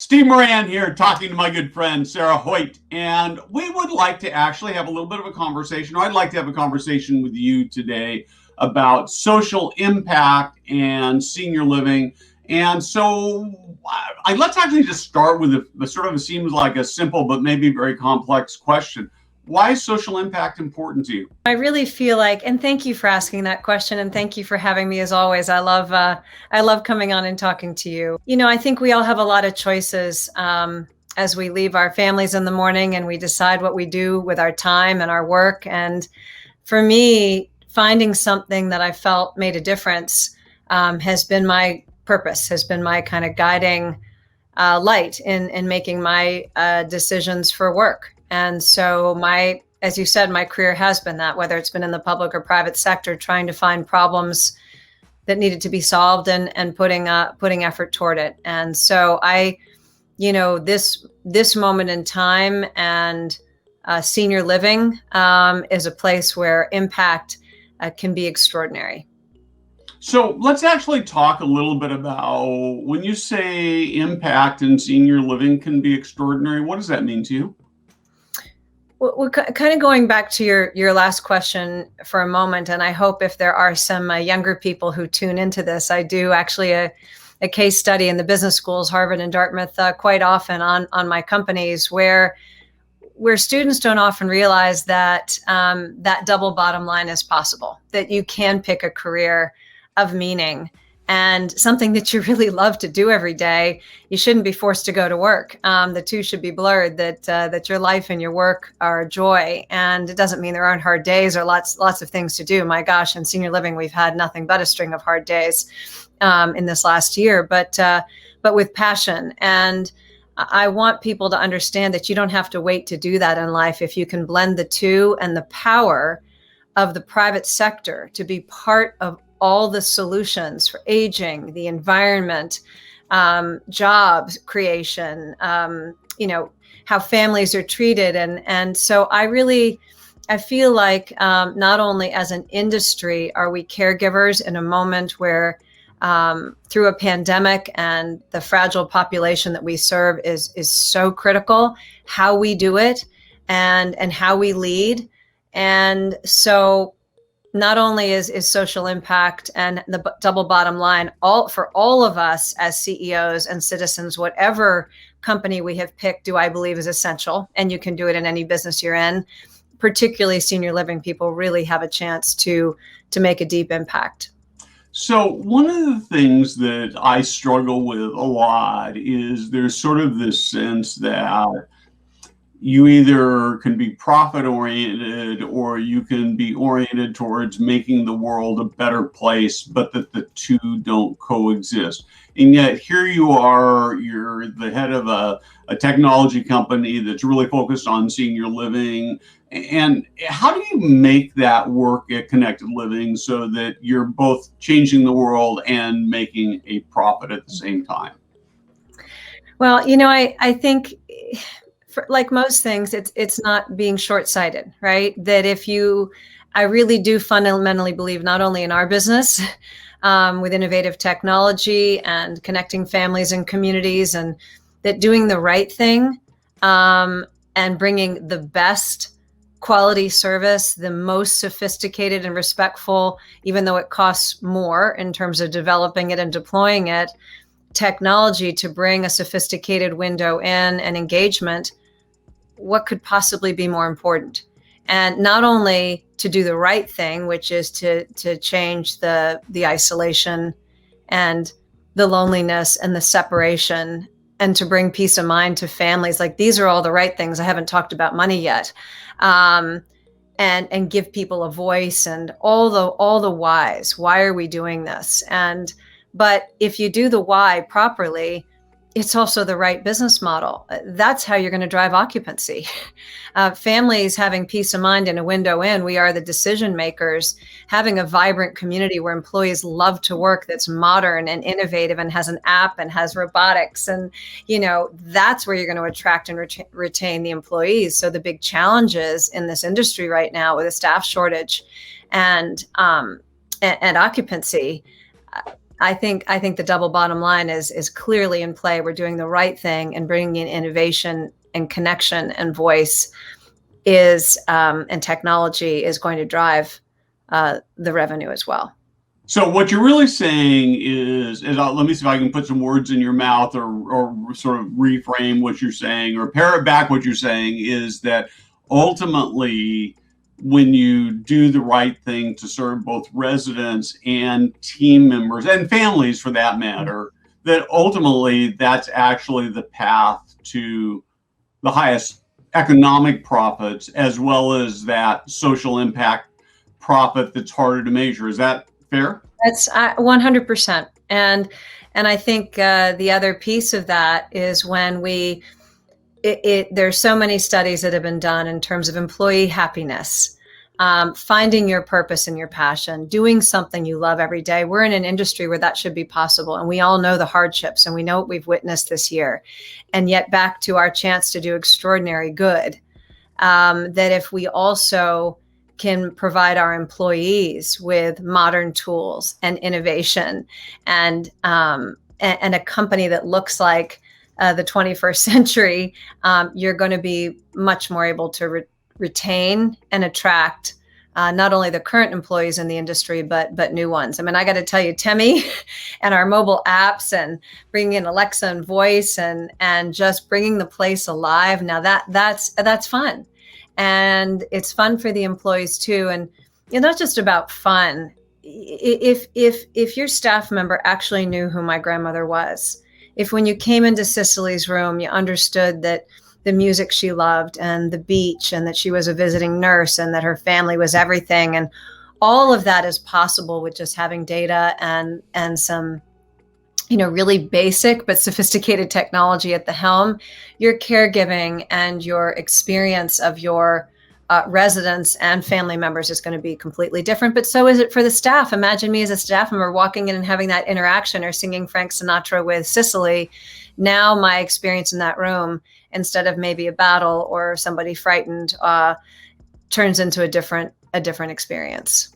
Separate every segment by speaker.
Speaker 1: Steve Moran here, talking to my good friend Sarah Hoit, and we would like to actually have a little bit of a conversation, or I'd like to have a conversation with you today about social impact and senior living. And so let's actually just start with a sort of, it seems like a simple but maybe very complex question. Why is social impact important to you?
Speaker 2: I really feel like, and thank you for asking that question, and thank you for having me as always. I love coming on and talking to you. I think we all have a lot of choices as we leave our families in the morning and we decide what we do with our time and our work. And for me, finding something that I felt made a difference has been my purpose, has been my kind of guiding light in making my decisions for work. And so as you said, my career has been that, whether it's been in the public or private sector, trying to find problems that needed to be solved and putting effort toward it. And so this moment in time and senior living is a place where impact can be extraordinary.
Speaker 1: So let's actually talk a little bit about when you say impact in senior living can be extraordinary, what does that mean to you?
Speaker 2: We're kind of going back to your last question for a moment, and I hope if there are some younger people who tune into this, I do actually a case study in the business schools, Harvard and Dartmouth, quite often on my companies where students don't often realize that that double bottom line is possible, that you can pick a career of meaning and something that you really love to do every day. You shouldn't be forced to go to work. The two should be blurred, that your life and your work are a joy. And it doesn't mean there aren't hard days or lots of things to do. My gosh, in senior living, we've had nothing but a string of hard days in this last year, but with passion. And I want people to understand that you don't have to wait to do that in life. If you can blend the two and the power of the private sector to be part of all the solutions for aging, the environment, jobs creation, how families are treated. And so I feel like not only as an industry are we caregivers in a moment where through a pandemic and the fragile population that we serve is so critical, how we do it and how we lead. And so not only is social impact and the double bottom line for all of us as CEOs and citizens, whatever company we have picked, do I believe is essential, and you can do it in any business you're in. Particularly senior living people really have a chance to make a deep impact.
Speaker 1: So one of the things that I struggle with a lot is there's sort of this sense that you either can be profit oriented or you can be oriented towards making the world a better place, but that the two don't coexist. And yet here you are, you're the head of a technology company that's really focused on senior living. And how do you make that work at Connected Living so that you're both changing the world and making a profit at the same time?
Speaker 2: Well, I think like most things, it's not being short-sighted, right? That I really do fundamentally believe not only in our business with innovative technology and connecting families and communities, and that doing the right thing and bringing the best quality service, the most sophisticated and respectful, even though it costs more in terms of developing it and deploying it, technology to bring a sophisticated window in and engagement. What could possibly be more important? And not only to do the right thing, which is to change the isolation and the loneliness and the separation, and to bring peace of mind to families. Like, these are all the right things. I haven't talked about money yet. And give people a voice and all the whys. Why are we doing this? But if you do the why properly, it's also the right business model. That's how you're going to drive occupancy. Families having peace of mind and a window in. We are the decision makers. Having a vibrant community where employees love to work, that's modern and innovative and has an app and has robotics. And, that's where you're going to attract and retain the employees. So the big challenges in this industry right now with a staff shortage and occupancy, I think the double bottom line is clearly in play. We're doing the right thing, and bringing in innovation and connection and voice and technology is going to drive the revenue as well.
Speaker 1: So what you're really saying is let me see if I can put some words in your mouth, or sort of reframe what you're saying, or pare it back. What you're saying is that ultimately, when you do the right thing to serve both residents and team members and families for that matter, that ultimately that's actually the path to the highest economic profits, as well as that social impact profit that's harder to measure. Is that fair?
Speaker 2: That's 100%. And I think the other piece of that is when there's so many studies that have been done in terms of employee happiness, finding your purpose and your passion, doing something you love every day. We're in an industry where that should be possible. And we all know the hardships, and we know what we've witnessed this year. And yet back to our chance to do extraordinary good, that if we also can provide our employees with modern tools and innovation, and a company that looks like the 21st century, you're going to be much more able to retain and attract not only the current employees in the industry, but new ones. I mean, I got to tell you, Temi and our mobile apps, and bringing in Alexa and voice, and just bringing the place alive. Now that's fun. And it's fun for the employees too. And it's not just about fun. If your staff member actually knew who my grandmother was, if when you came into Cicely's room, you understood that the music she loved, and the beach, and that she was a visiting nurse, and that her family was everything, and all of that is possible with just having data and some really basic but sophisticated technology at the helm, your caregiving and your experience of your residents and family members is going to be completely different. But so is it for the staff. Imagine me as a staff member walking in and having that interaction, or singing Frank Sinatra with Cicely. Now my experience in that room, instead of maybe a battle or somebody frightened, turns into a different experience.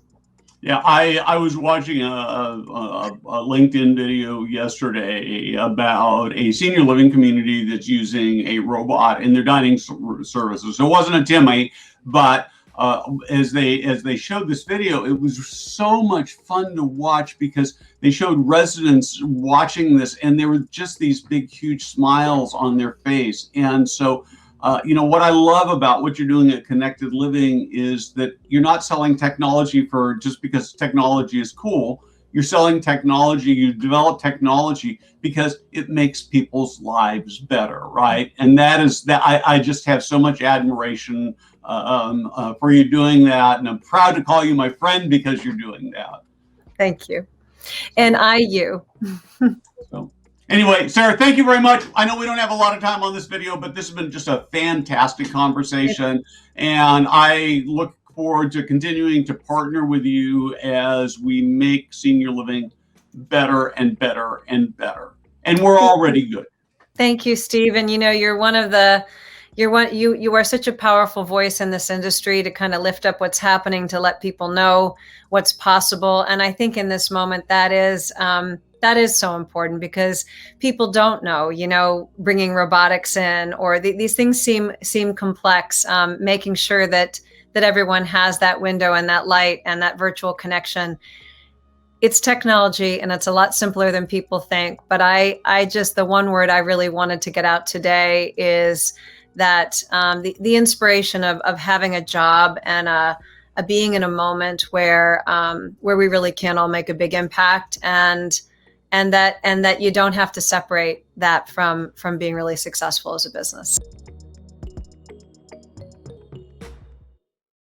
Speaker 1: Yeah, I was watching a LinkedIn video yesterday about a senior living community that's using a robot in their dining services. So it wasn't a Timmy, but as they showed this video, it was so much fun to watch, because they showed residents watching this, and there were just these big, huge smiles on their face. And so what I love about what you're doing at Connected Living is that you're not selling technology for just because technology is cool. You're selling technology, you develop technology because it makes people's lives better, right? And I just have so much admiration for you doing that. And I'm proud to call you my friend because you're doing that.
Speaker 2: Thank you. And you.
Speaker 1: So. Anyway, Sarah, thank you very much. I know we don't have a lot of time on this video, but this has been just a fantastic conversation. And I look forward to continuing to partner with you as we make senior living better and better and better. And we're already good.
Speaker 2: Thank you, Steve. And you're one of the you are such a powerful voice in this industry to kind of lift up what's happening, to let people know what's possible. And I think in this moment that is so important, because people don't know, bringing robotics in, or these things seem complex, making sure that everyone has that window and that light and that virtual connection. It's technology, and it's a lot simpler than people think. But I just, the one word I really wanted to get out today is that the inspiration of having a job and a being in a moment where we really can all make a big impact, and that you don't have to separate that from being really successful as a business.